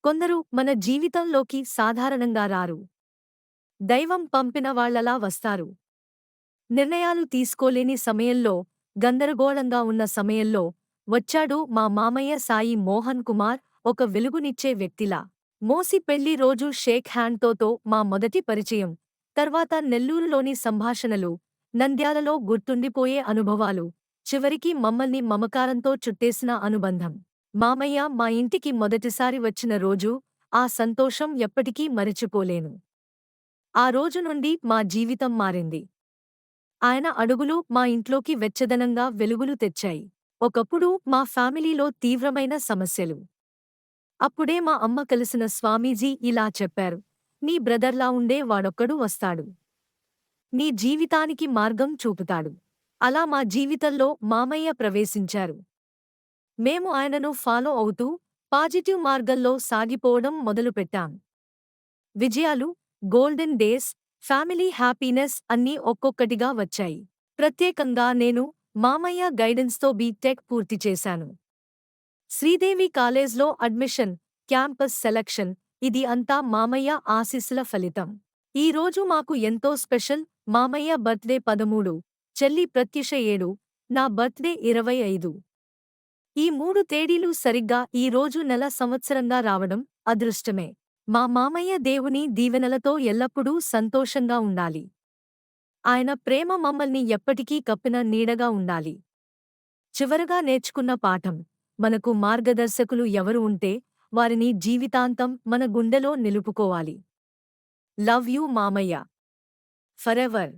కొందరు మన జీవితంలోకి సాధారణంగా రారు. దైవం పంపిన వాళ్ళలా వస్తారు. నిర్ణయాలు తీసుకోలేని సమయంలో, గందరగోళంగా ఉన్న సమయంలో వచ్చాడు మా మామయ్య సాయి మోహన్ కుమార్, ఒక వెలుగునిచ్చే వ్యక్తిలా. మోసి పెళ్లి రోజు షేక్ హ్యాండ్‌తో మా మొదటి పరిచయం. తర్వాత నెల్లూరులోని సంభాషణలు, నంద్యాలలో గుర్తుండిపోయే అనుభవాలు, చివరికి మమ్మల్ని మమకారంతో చుట్టేసిన అనుబంధం. మామయ్య మా ఇంటికి మొదటిసారి వచ్చిన రోజు, ఆ సంతోషం ఎప్పటికీ మరిచిపోలేను. ఆ రోజు నుండి మా జీవితం మారింది. ఆయన అడుగులు మా ఇంట్లోకి వెచ్చదనంగా వెలుగులు తెచ్చాయి. ఒకప్పుడు మా ఫ్యామిలీలో తీవ్రమైన సమస్యలు. అప్పుడే మా అమ్మ కలిసిన స్వామీజీ ఇలా చెప్పారు: నీ బ్రదర్లా ఉండే వాడొక్కడు వస్తాడు. నీ జీవితానికి మార్గం చూపుతాడు. అలా మా జీవితంలో మామయ్య ప్రవేశించారు. మేము ఆయనను ఫాలో అవుతూ పాజిటివ్ మార్గంలో సాగిపోవడం మొదలుపెట్టాం. విజయాలు, గోల్డెన్ డేస్, ఫ్యామిలీ హ్యాపీనెస్ అన్నీ ఒక్కొక్కటిగా వచ్చాయి. ప్రత్యేకంగా నేను మామయ్య గైడెన్స్‌తో బీటెక్ పూర్తి చేశాను. శ్రీదేవి కాలేజ్‌లో అడ్మిషన్, క్యాంపస్ సెలక్షన్, ఇది అంతా మామయ్య ఆశీస్సుల ఫలితం. ఈ రోజు మాకు ఎంతో స్పెషల్. మామయ్య బర్త్‌డే 13, చెల్లి ప్రత్యుష 7, నా బర్త్‌డే 25. ఈ 3 తేదీలు సరిగ్గా ఈ రోజు నెల సంవత్సరంగా రావడం అదృష్టమే. మా మామయ్య దేవుని దీవెనలతో ఎల్లప్పుడూ సంతోషంగా ఉండాలి. ఆయన ప్రేమ మమ్మల్ని ఎప్పటికీ కప్పిన నీడగా ఉండాలి. చివరగా నేర్చుకున్న పాఠం: మనకు మార్గదర్శకులు ఎవరు ఉంటే వారిని జీవితాంతం మన గుండెలో నిలుపుకోవాలి. లవ్ యూ మామయ్య. ఫరెవర్.